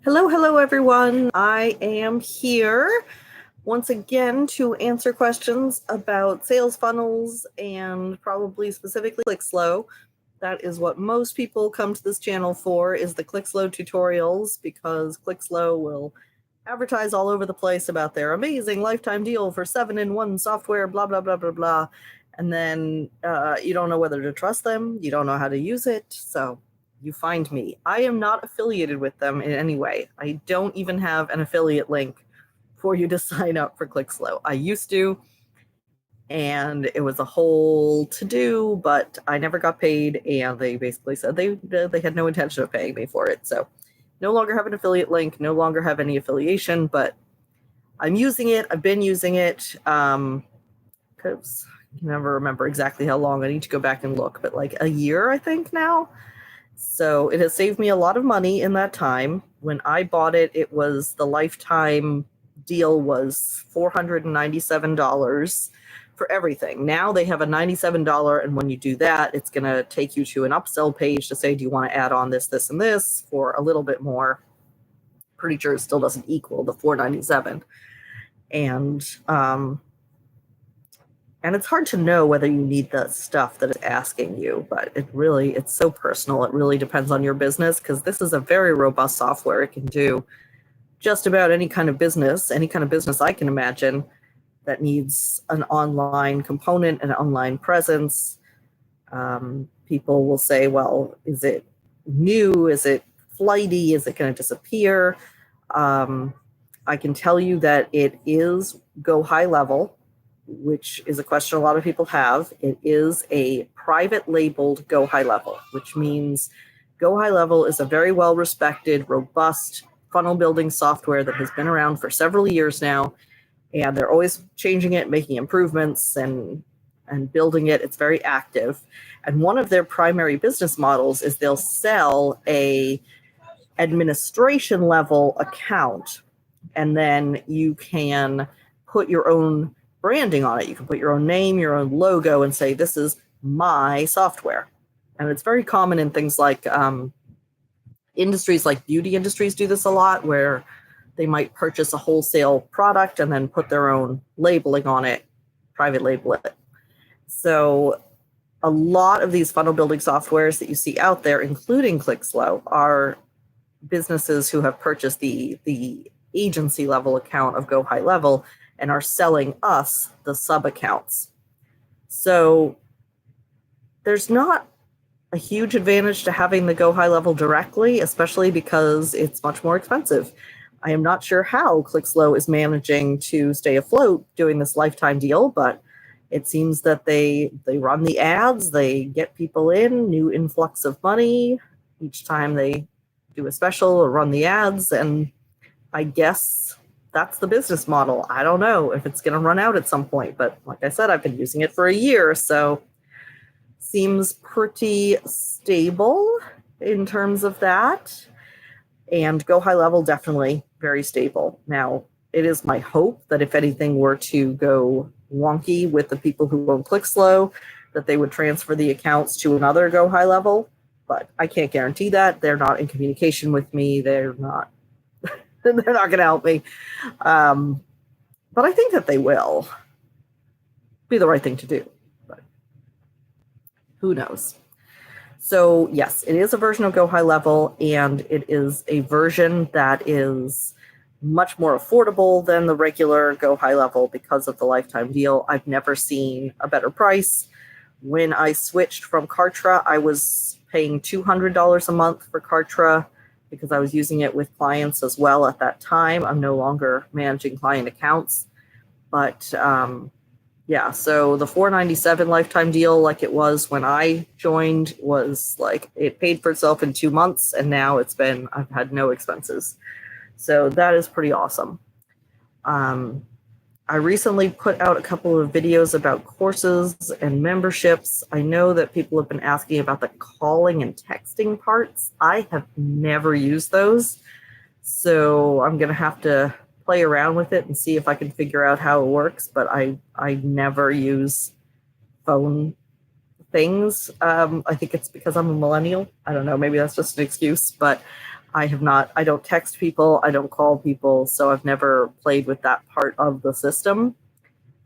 Hello, everyone. I am here once again to answer questions about sales funnels and probably specifically Clixlo. That is what most people come to this channel for, is the Clixlo tutorials, because Clixlo will advertise all over the place about their amazing lifetime deal for 7-in-1 software, blah, blah, blah, blah, blah. And then you don't know whether to trust them. You don't know how to use it. So you find me. I am not affiliated with them in any way. I don't even have an affiliate link for you to sign up for Clixlo. I used to, and it was a whole to-do, but I never got paid, and they basically said they had no intention of paying me for it. So no longer have an affiliate link, no longer have any affiliation, but I'm using it. I've been using it because I can never remember exactly how long. I need to go back and look, but like a year, I think now. So it has saved me a lot of money in that time. When I bought it, it was the lifetime deal was $497 for everything. Now they have a $97, and when you do that, it's going to take you to an upsell page to say, do you want to add on this, this, and this for a little bit more? Pretty sure it still doesn't equal the $497. And it's hard to know whether you need the stuff that it's asking you, but it's so personal. It really depends on your business, because this is a very robust software. It can do just about any kind of business I can imagine that needs an online component, an online presence. People will say, well, is it new? Is it flighty? Is it going to disappear? I can tell you that it is go high level, which is a question a lot of people have. It is a private labeled go high level, which means go high level is a very well respected, robust funnel building software that has been around for several years now. And they're always changing it, making improvements and building it. It's very active. And one of their primary business models is they'll sell a administration level account, and then you can put your own branding on it. You can put your own name, your own logo, and say, this is my software. And it's very common in things like industries like beauty industries do this a lot, where they might purchase a wholesale product and then put their own labeling on it, private label it. So a lot of these funnel building softwares that you see out there, including Clixlo, are businesses who have purchased the agency level account of Go High Level and are selling us the sub accounts. So there's not a huge advantage to having the Go High Level directly, especially because it's much more expensive. I am not sure how Clixlo is managing to stay afloat doing this lifetime deal, but it seems that they run the ads, they get people in, new influx of money each time they do a special or run the ads, and I guess that's the business model. I don't know if it's going to run out at some point, but like I said, I've been using it for a year, so seems pretty stable in terms of that. And Go High Level, definitely very stable. Now, it is my hope that if anything were to go wonky with the people who own Clixlo, that they would transfer the accounts to another Go High Level, but I can't guarantee that. They're not in communication with me. They're not going to help me. But I think that they will be the right thing to do, but who knows? So yes, it is a version of Go High Level, and it is a version that is much more affordable than the regular Go High Level because of the lifetime deal. I've never seen a better price. When I switched from Kartra, I was paying $200 a month for Kartra because I was using it with clients as well at that time. I'm no longer managing client accounts. But yeah, so the $497 lifetime deal, like it was when I joined, was like it paid for itself in 2 months, and now I've had no expenses. So that is pretty awesome. I recently put out a couple of videos about courses and memberships. I know that people have been asking about the calling and texting parts. I have never used those, so I'm going to have to play around with it and see if I can figure out how it works, but I never use phone things. I think it's because I'm a millennial. I don't know, maybe that's just an excuse, but I don't text people, I don't call people, so I've never played with that part of the system.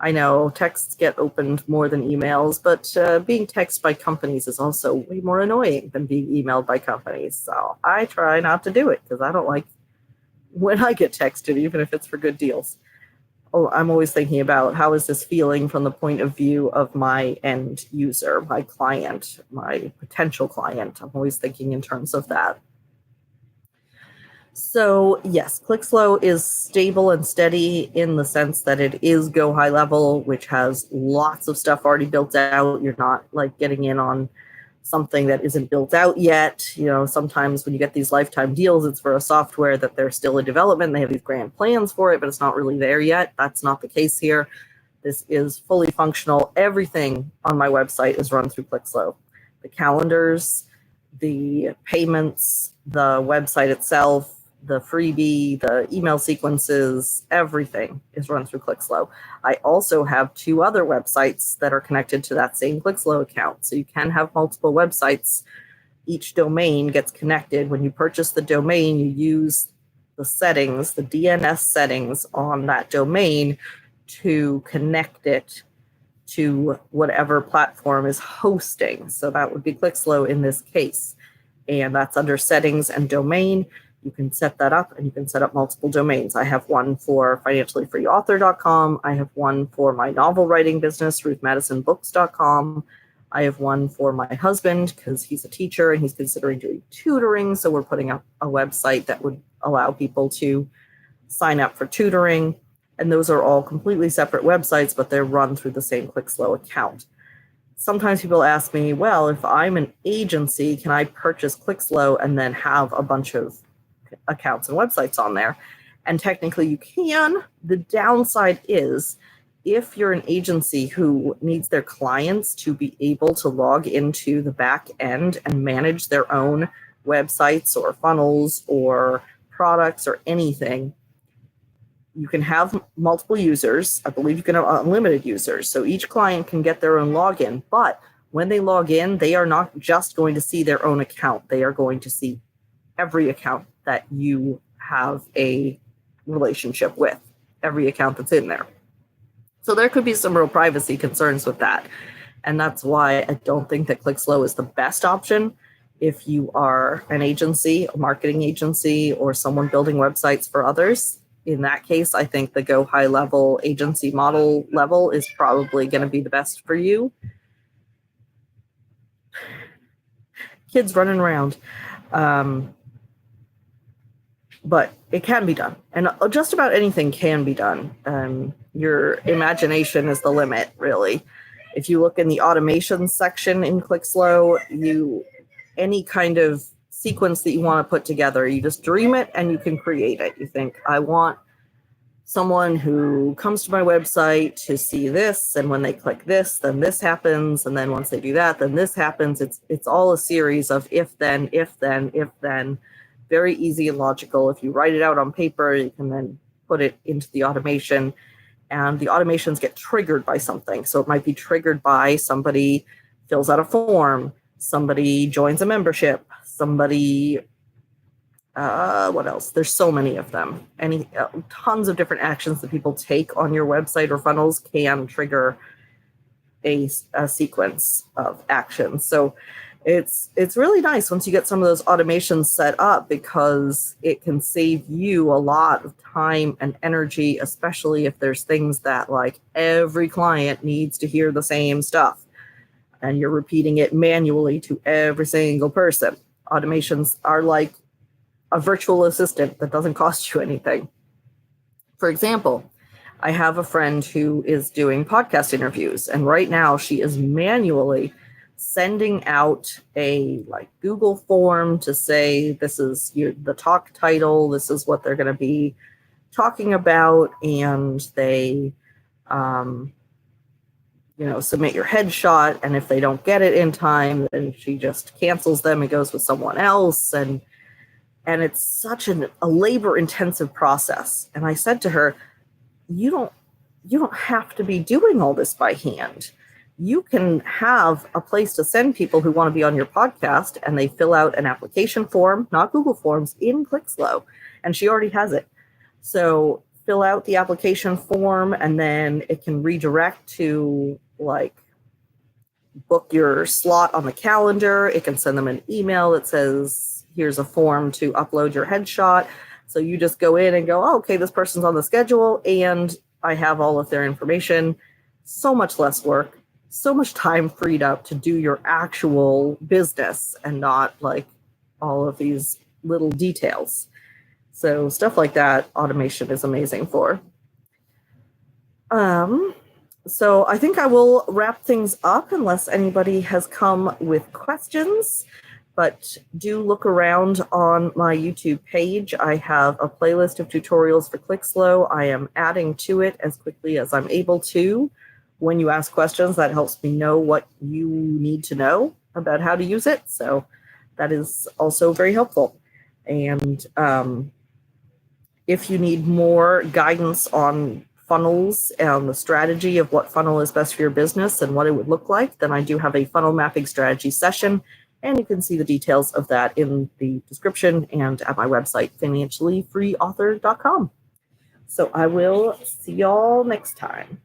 I know texts get opened more than emails, but being texted by companies is also way more annoying than being emailed by companies. So I try not to do it because I don't like when I get texted, even if it's for good deals. Oh, I'm always thinking about how is this feeling from the point of view of my end user, my client, my potential client. I'm always thinking in terms of that. So yes, Clixlo is stable and steady in the sense that it is Go High Level, which has lots of stuff already built out. You're not like getting in on something that isn't built out yet. You know, sometimes when you get these lifetime deals, it's for a software that they're still in development. They have these grand plans for it, but it's not really there yet. That's not the case here. This is fully functional. Everything on my website is run through Clixlo. The calendars, the payments, the website itself, the freebie, the email sequences, everything is run through Clixlo. I also have 2 other websites that are connected to that same Clixlo account. So you can have multiple websites. Each domain gets connected. When you purchase the domain, you use the settings, the DNS settings on that domain to connect it to whatever platform is hosting. So that would be Clixlo in this case. And that's under settings and domain. You can set that up and you can set up multiple domains. I have one for financiallyfreeauthor.com. I have one for my novel writing business, ruthmadisonbooks.com. I have one for my husband because he's a teacher and he's considering doing tutoring. So we're putting up a website that would allow people to sign up for tutoring. And those are all completely separate websites, but they're run through the same Clixlo account. Sometimes people ask me, well, if I'm an agency, can I purchase Clixlo and then have a bunch of accounts and websites on there? And technically you can. The downside is if you're an agency who needs their clients to be able to log into the back end and manage their own websites or funnels or products or anything, you can have multiple users. I believe you can have unlimited users. So each client can get their own login. But when they log in, they are not just going to see their own account. They are going to see every account that you have a relationship with, every account that's in there. So there could be some real privacy concerns with that. And that's why I don't think that Clixlo is the best option if you are an agency, a marketing agency, or someone building websites for others. In that case, I think the Go High Level agency model level is probably going to be the best for you. Kids running around. But it can be done. And just about anything can be done. Your imagination is the limit, really. If you look in the automation section in Clixlo, any kind of sequence that you want to put together, you just dream it and you can create it. You think, I want someone who comes to my website to see this, and when they click this, then this happens, and then once they do that, then this happens. It's all a series of if then, if then, if then. Very easy and logical. If you write it out on paper, you can then put it into the automation, and the automations get triggered by something. So it might be triggered by somebody fills out a form, somebody joins a membership, somebody, what else? There's so many of them. Tons of different actions that people take on your website or funnels can trigger a sequence of actions. So it's really nice once you get some of those automations set up, because it can save you a lot of time and energy, especially if there's things that like every client needs to hear the same stuff and you're repeating it manually to every single person. Automations are like a virtual assistant that doesn't cost you anything. For example, I have a friend who is doing podcast interviews, and right now she is manually sending out a Google form to say, this is the talk title, this is what they're going to be talking about, and they submit your headshot, and if they don't get it in time, then she just cancels them and goes with someone else, and it's such a labor intensive process. And I said to her, you don't have to be doing all this by hand. you can have a place to send people who want to be on your podcast, and they fill out an application form, not Google Forms, in Clixlo. And she already has it. So fill out the application form, and then it can redirect to like book your slot on the calendar. It can send them an email that says, here's a form to upload your headshot. So you just go in and go, oh, okay, this person's on the schedule and I have all of their information. So much less work, so much time freed up to do your actual business and not like all of these little details. So stuff like that, automation is amazing for. So I think I will wrap things up unless anybody has come with questions. But do look around on my YouTube page. I have a playlist of tutorials for Clixlo. I am adding to it as quickly as I'm able to. When you ask questions, that helps me know what you need to know about how to use it. So that is also very helpful. And if you need more guidance on funnels and the strategy of what funnel is best for your business and what it would look like, then I do have a funnel mapping strategy session. And you can see the details of that in the description and at my website, financiallyfreeauthor.com. So I will see y'all next time.